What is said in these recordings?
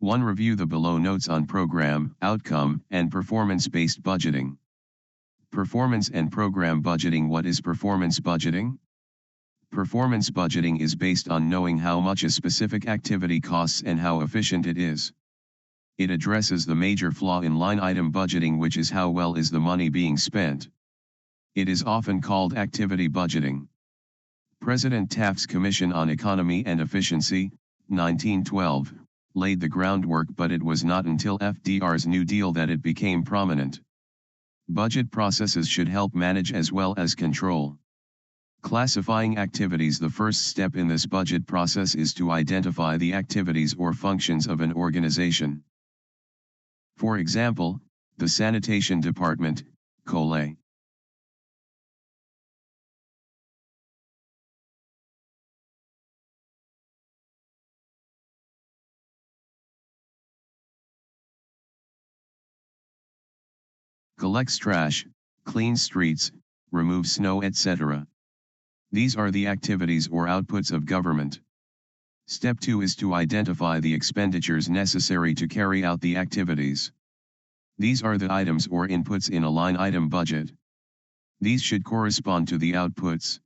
1. Review the below notes on program, outcome, and performance-based budgeting. Performance and program budgeting. What is performance budgeting? Performance budgeting is based on knowing how much a specific activity costs and how efficient it is. It addresses the major flaw in line item budgeting, which is how well is the money being spent. It is often called activity budgeting. President Taft's Commission on Economy and Efficiency, 1912, laid the groundwork, but it was not until FDR's New Deal that it became prominent. Budget processes should help manage as well as control. Classifying activities. The first step in this budget process is to identify the activities or functions of an organization. For example, the sanitation department, Cole. Collects trash, cleans streets, removes snow, etc. These are the activities or outputs of government. Step 2 is to identify the expenditures necessary to carry out the activities. These are the items or inputs in a line item budget. These should correspond to the outputs.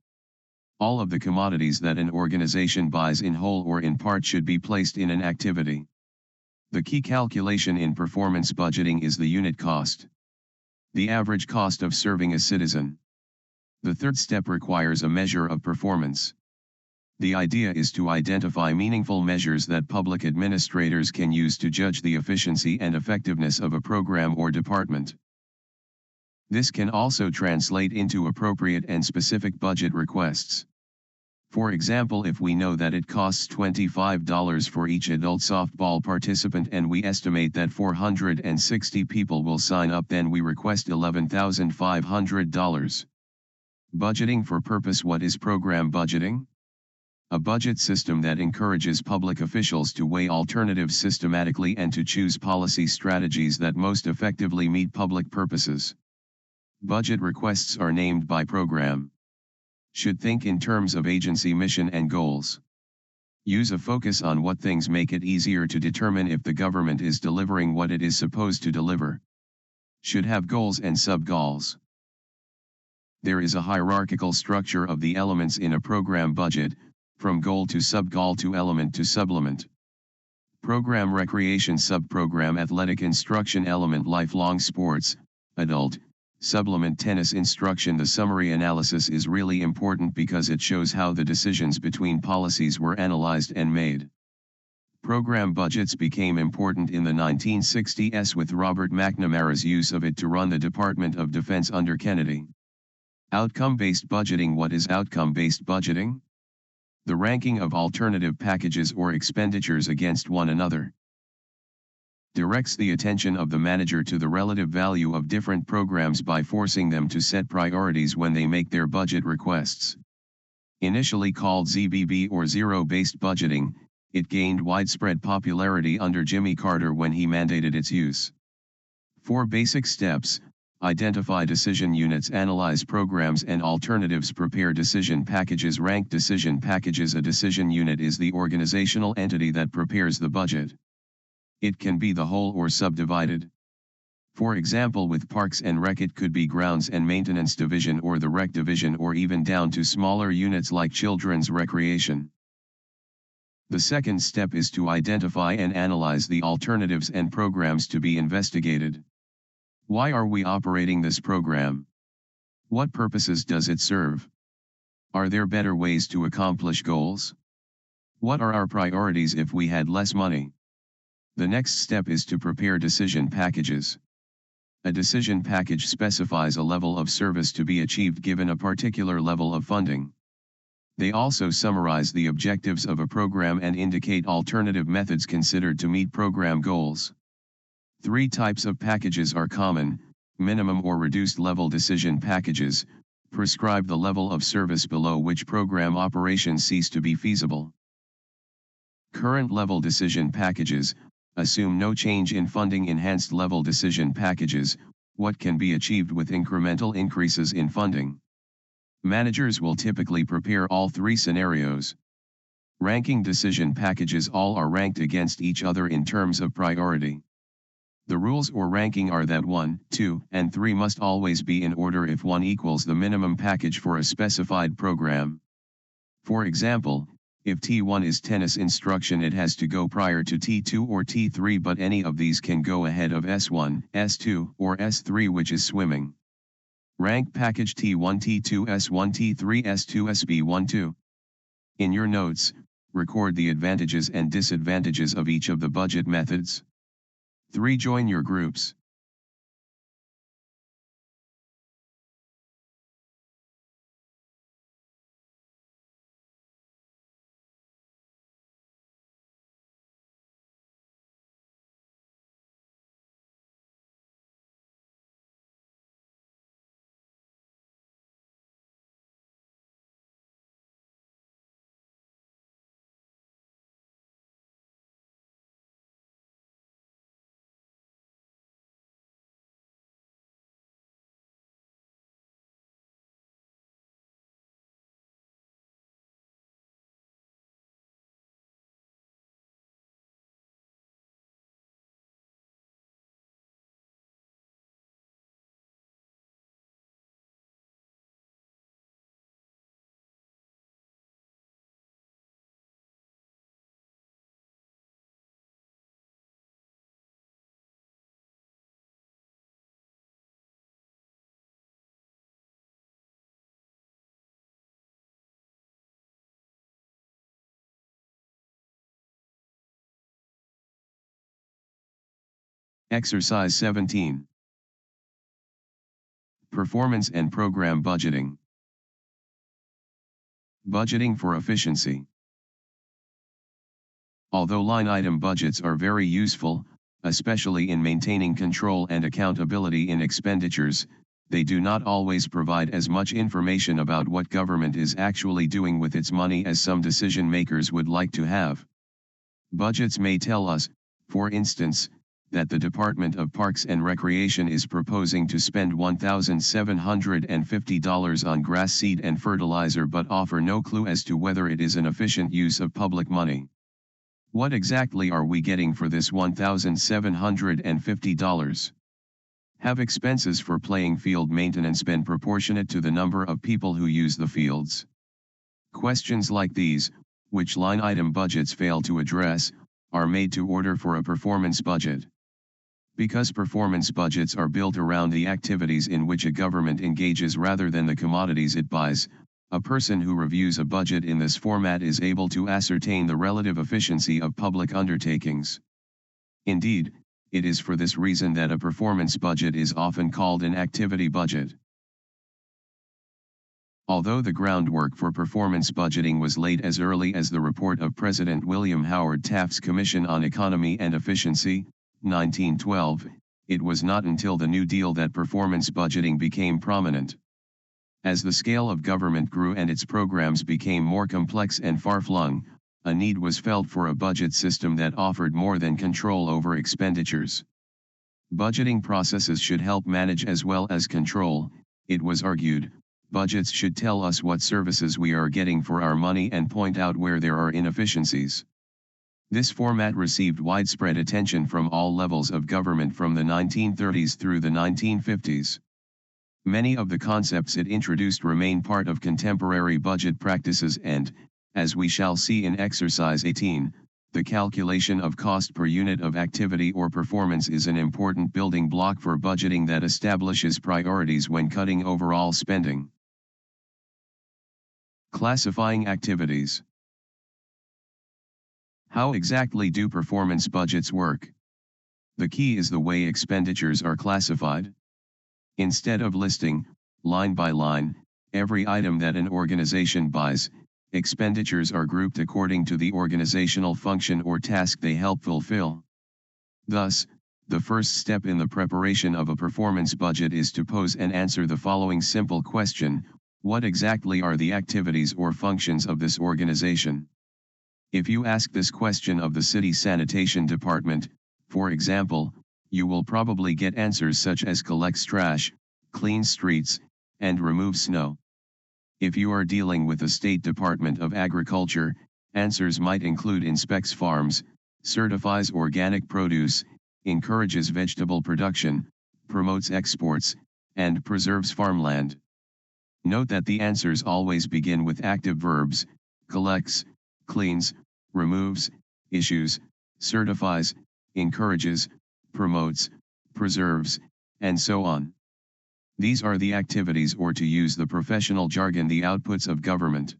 All of the commodities that an organization buys in whole or in part should be placed in an activity. The key calculation in performance budgeting is the unit cost. The average cost of serving a citizen. The third step requires a measure of performance. The idea is to identify meaningful measures that public administrators can use to judge the efficiency and effectiveness of a program or department. This can also translate into appropriate and specific budget requests. For example, if we know that it costs $25 for each adult softball participant and we estimate that 460 people will sign up, then we request $11,500. Budgeting for purpose. What is program budgeting? A budget system that encourages public officials to weigh alternatives systematically and to choose policy strategies that most effectively meet public purposes. Budget requests are named by program. Should think in terms of agency mission and goals. Use a focus on what things make it easier to determine if the government is delivering what it is supposed to deliver. Should have goals and sub-goals. There is a hierarchical structure of the elements in a program budget, from goal to sub-goal to element to supplement. Program recreation, sub-program athletic instruction, element lifelong sports, adult, supplement tennis instruction. The summary analysis is really important because it shows how the decisions between policies were analyzed and made. Program budgets became important in the 1960s with Robert McNamara's use of it to run the Department of Defense under Kennedy. Outcome-based budgeting. What is outcome-based budgeting? The ranking of alternative packages or expenditures against one another. Directs the attention of the manager to the relative value of different programs by forcing them to set priorities when they make their budget requests. Initially called ZBB or zero-based budgeting, it gained widespread popularity under Jimmy Carter when he mandated its use. 4 basic steps: identify decision units, analyze programs and alternatives, prepare decision packages, rank decision packages. A decision unit is the organizational entity that prepares the budget. It can be the whole or subdivided. For example, with Parks and Rec it could be Grounds and Maintenance Division or the Rec Division, or even down to smaller units like Children's Recreation. The second step is to identify and analyze the alternatives and programs to be investigated. Why are we operating this program? What purposes does it serve? Are there better ways to accomplish goals? What are our priorities if we had less money? The next step is to prepare decision packages. A decision package specifies a level of service to be achieved given a particular level of funding. They also summarize the objectives of a program and indicate alternative methods considered to meet program goals. 3 types of packages are common: minimum or reduced level decision packages, prescribe the level of service below which program operations cease to be feasible. Current level decision packages, assume no change in funding. Enhanced level decision packages, what can be achieved with incremental increases in funding. Managers will typically prepare all 3 scenarios. Ranking decision packages all are ranked against each other in terms of priority. The rules or ranking are that 1, 2, and 3 must always be in order if 1 equals the minimum package for a specified program. For example, if T1 is tennis instruction, it has to go prior to T2 or T3, but any of these can go ahead of S1, S2, or S3, which is swimming. Rank package T1, T2, S1, T3, S2, SB1, 2. In your notes, record the advantages and disadvantages of each of the budget methods. 3. Join your groups. Exercise 17. Performance and program budgeting. Budgeting for efficiency. Although line item budgets are very useful, especially in maintaining control and accountability in expenditures, they do not always provide as much information about what government is actually doing with its money as some decision makers would like to have. Budgets may tell us, for instance, that the Department of Parks and Recreation is proposing to spend $1,750 on grass seed and fertilizer, but offer no clue as to whether it is an efficient use of public money. What exactly are we getting for this $1,750? Have expenses for playing field maintenance been proportionate to the number of people who use the fields? Questions like these, which line item budgets fail to address, are made to order for a performance budget. Because performance budgets are built around the activities in which a government engages rather than the commodities it buys, a person who reviews a budget in this format is able to ascertain the relative efficiency of public undertakings. Indeed, it is for this reason that a performance budget is often called an activity budget. Although the groundwork for performance budgeting was laid as early as the report of President William Howard Taft's Commission on Economy and Efficiency, 1912, it was not until the New Deal that performance budgeting became prominent. As the scale of government grew and its programs became more complex and far-flung, a need was felt for a budget system that offered more than control over expenditures. Budgeting processes should help manage as well as control, it was argued. Budgets should tell us what services we are getting for our money and point out where there are inefficiencies. This format received widespread attention from all levels of government from the 1930s through the 1950s. Many of the concepts it introduced remain part of contemporary budget practices and, as we shall see in Exercise 18, the calculation of cost per unit of activity or performance is an important building block for budgeting that establishes priorities when cutting overall spending. Classifying activities. How exactly do performance budgets work? The key is the way expenditures are classified. Instead of listing, line by line, every item that an organization buys, expenditures are grouped according to the organizational function or task they help fulfill. Thus, the first step in the preparation of a performance budget is to pose and answer the following simple question: what exactly are the activities or functions of this organization? If you ask this question of the city sanitation department, for example, you will probably get answers such as collects trash, cleans streets, and removes snow. If you are dealing with the State Department of Agriculture, Answers might include inspects farms, certifies organic produce, encourages vegetable production, promotes exports, and preserves farmland. Note that the answers always begin with active verbs: collects, cleans, removes, issues, certifies, encourages, promotes, preserves, and so on. These are the activities, or to use the professional jargon, the outputs of government.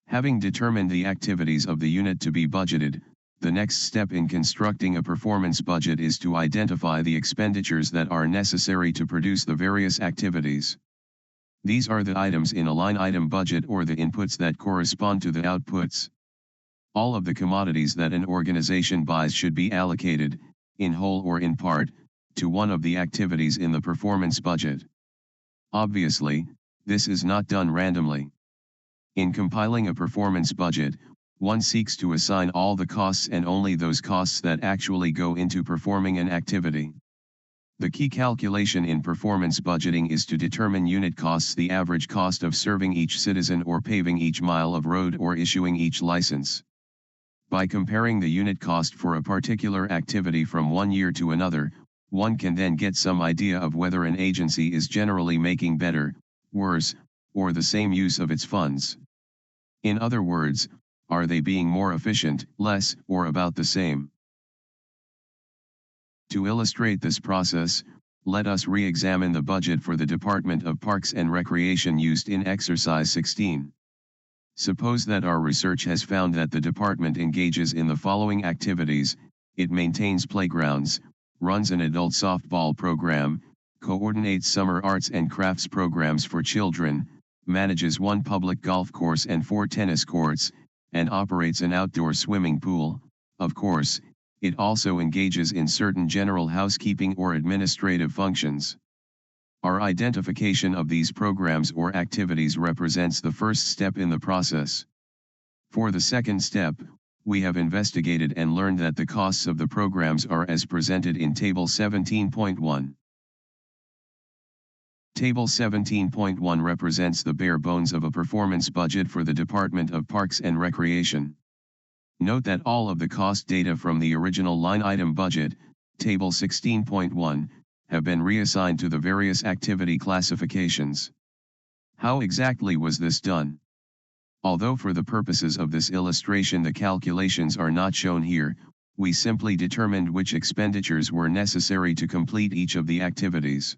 Having determined the activities of the unit to be budgeted, the next step in constructing a performance budget is to identify the expenditures that are necessary to produce the various activities. These are the items in a line item budget, or the inputs that correspond to the outputs. All of the commodities that an organization buys should be allocated, in whole or in part, to one of the activities in the performance budget. Obviously, this is not done randomly. In compiling a performance budget, one seeks to assign all the costs and only those costs that actually go into performing an activity. The key calculation in performance budgeting is to determine unit costs, the average cost of serving each citizen or paving each mile of road or issuing each license. By comparing the unit cost for a particular activity from one year to another, one can then get some idea of whether an agency is generally making better, worse, or the same use of its funds. In other words, are they being more efficient, less, or about the same? To illustrate this process, let us re-examine the budget for the Department of Parks and Recreation used in Exercise 16. Suppose that our research has found that the department engages in the following activities: it maintains playgrounds, runs an adult softball program, coordinates summer arts and crafts programs for children, manages one public golf course and 4 tennis courts, and operates an outdoor swimming pool. Of course, it also engages in certain general housekeeping or administrative functions. Our identification of these programs or activities represents the first step in the process. For the second step, we have investigated and learned that the costs of the programs are as presented in Table 17.1. Table 17.1 represents the bare bones of a performance budget for the Department of Parks and Recreation. Note that all of the cost data from the original line item budget, Table 16.1, have been reassigned to the various activity classifications. How exactly was this done? Although for the purposes of this illustration the calculations are not shown here, we simply determined which expenditures were necessary to complete each of the activities.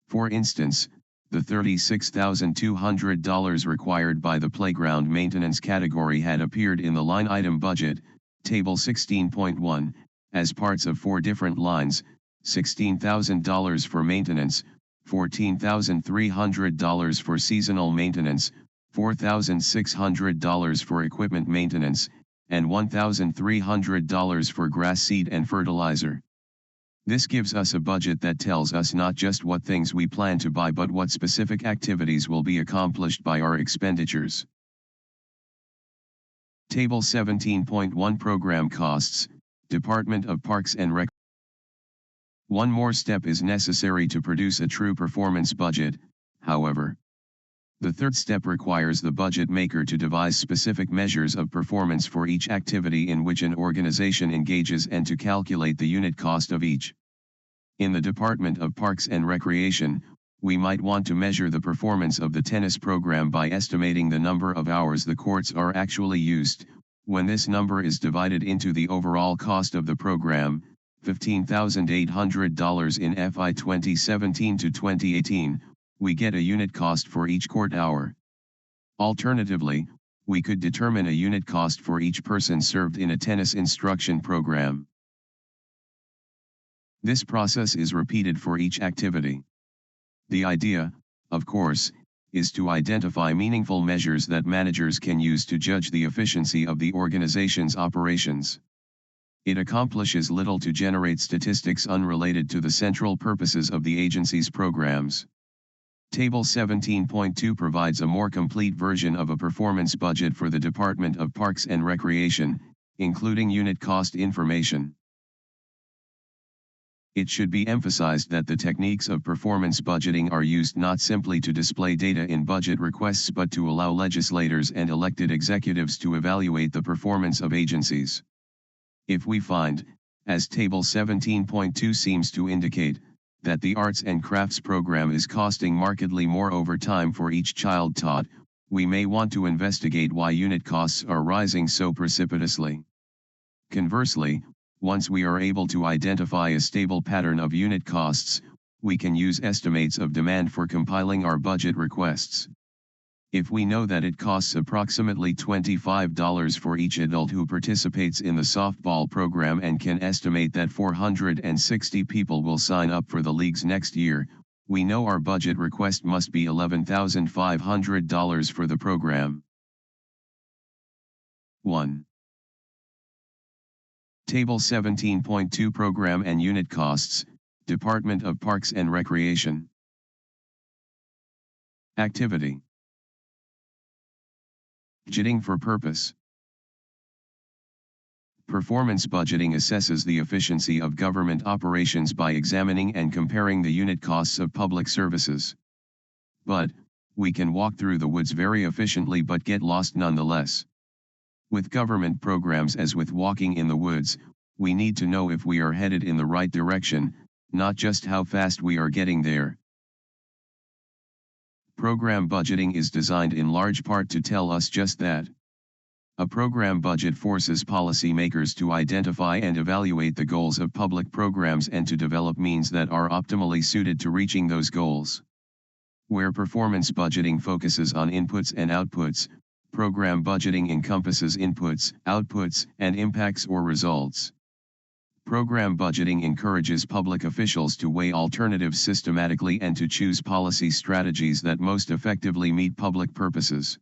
For instance, the $36,200 required by the playground maintenance category had appeared in the line item budget, Table 16.1, as parts of 4 different lines: $16,000 for maintenance, $14,300 for seasonal maintenance, $4,600 for equipment maintenance, and $1,300 for grass seed and fertilizer. This gives us a budget that tells us not just what things we plan to buy but what specific activities will be accomplished by our expenditures. Table 17.1 Program Costs, Department of Parks and Rec. One more step is necessary to produce a true performance budget, however. The third step requires the budget maker to devise specific measures of performance for each activity in which an organization engages and to calculate the unit cost of each. In the Department of Parks and Recreation, we might want to measure the performance of the tennis program by estimating the number of hours the courts are actually used. When this number is divided into the overall cost of the program, $15,800 in FY 2017 to 2018, we get a unit cost for each court hour. Alternatively, we could determine a unit cost for each person served in a tennis instruction program. This process is repeated for each activity. The idea, of course, is to identify meaningful measures that managers can use to judge the efficiency of the organization's operations. It accomplishes little to generate statistics unrelated to the central purposes of the agency's programs. Table 17.2 provides a more complete version of a performance budget for the Department of Parks and Recreation, including unit cost information. It should be emphasized that the techniques of performance budgeting are used not simply to display data in budget requests but to allow legislators and elected executives to evaluate the performance of agencies. If we find, as Table 17.2 seems to indicate, that the arts and crafts program is costing markedly more over time for each child taught, we may want to investigate why unit costs are rising so precipitously. Conversely, once we are able to identify a stable pattern of unit costs, we can use estimates of demand for compiling our budget requests. If we know that it costs approximately $25 for each adult who participates in the softball program and can estimate that 460 people will sign up for the leagues next year, we know our budget request must be $11,500 for the program. 1. Table 17.2 Program and Unit Costs, Department of Parks and Recreation. Activity. Budgeting for purpose. Performance budgeting assesses the efficiency of government operations by examining and comparing the unit costs of public services. But, we can walk through the woods very efficiently but get lost nonetheless. With government programs as with walking in the woods, we need to know if we are headed in the right direction, not just how fast we are getting there. Program budgeting is designed in large part to tell us just that. A program budget forces policymakers to identify and evaluate the goals of public programs and to develop means that are optimally suited to reaching those goals. Where performance budgeting focuses on inputs and outputs, program budgeting encompasses inputs, outputs, and impacts or results. Program budgeting encourages public officials to weigh alternatives systematically and to choose policy strategies that most effectively meet public purposes.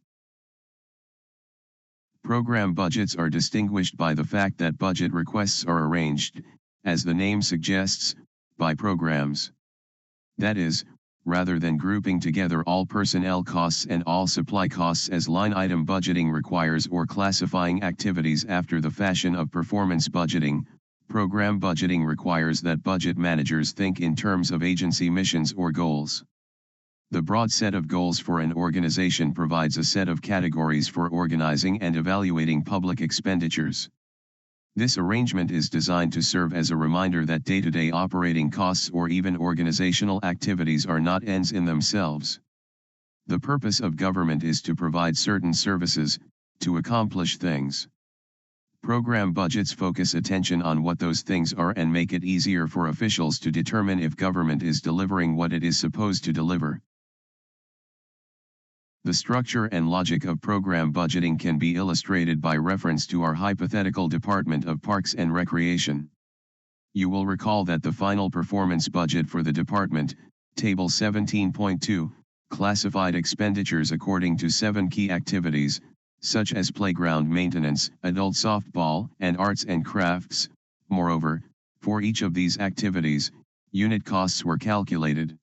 Program budgets are distinguished by the fact that budget requests are arranged, as the name suggests, by programs. That is, rather than grouping together all personnel costs and all supply costs as line item budgeting requires or classifying activities after the fashion of performance budgeting, program budgeting requires that budget managers think in terms of agency missions or goals. The broad set of goals for an organization provides a set of categories for organizing and evaluating public expenditures. This arrangement is designed to serve as a reminder that day-to-day operating costs or even organizational activities are not ends in themselves. The purpose of government is to provide certain services, to accomplish things. Program budgets focus attention on what those things are and make it easier for officials to determine if government is delivering what it is supposed to deliver. The structure and logic of program budgeting can be illustrated by reference to our hypothetical Department of Parks and Recreation. You will recall that the final performance budget for the department, Table 17.2, classified expenditures according to 7 key activities, such as playground maintenance, adult softball, and arts and crafts. Moreover, for each of these activities, unit costs were calculated.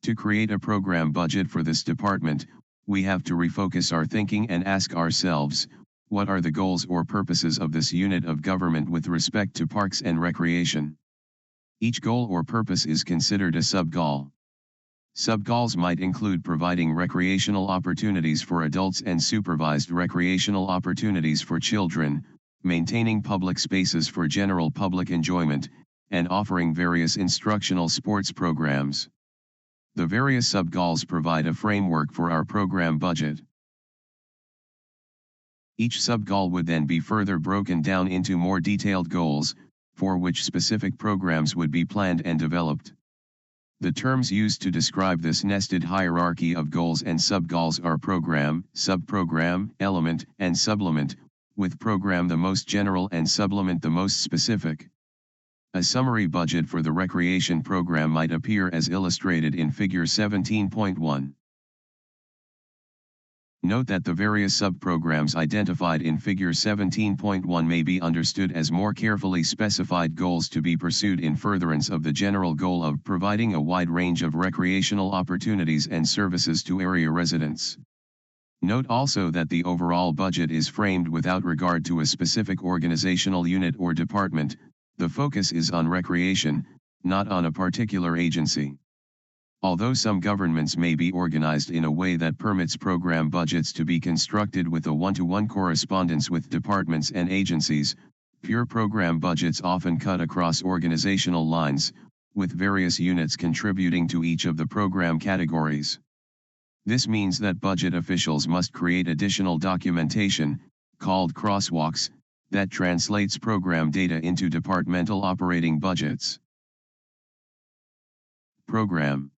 To create a program budget for this department, we have to refocus our thinking and ask ourselves, what are the goals or purposes of this unit of government with respect to parks and recreation? Each goal or purpose is considered a sub-goal. Sub-goals might include providing recreational opportunities for adults and supervised recreational opportunities for children, maintaining public spaces for general public enjoyment, and offering various instructional sports programs. The various sub-goals provide a framework for our program budget. Each sub-goal would then be further broken down into more detailed goals, for which specific programs would be planned and developed. The terms used to describe this nested hierarchy of goals and sub-goals are program, sub-program, element, and supplement, with program the most general and supplement the most specific. A summary budget for the recreation program might appear as illustrated in Figure 17.1. Note that the various sub-programs identified in Figure 17.1 may be understood as more carefully specified goals to be pursued in furtherance of the general goal of providing a wide range of recreational opportunities and services to area residents. Note also that the overall budget is framed without regard to a specific organizational unit or department. The focus is on recreation, not on a particular agency. Although some governments may be organized in a way that permits program budgets to be constructed with a one-to-one correspondence with departments and agencies, pure program budgets often cut across organizational lines, with various units contributing to each of the program categories. This means that budget officials must create additional documentation, called crosswalks, that translates program data into departmental operating budgets. Program.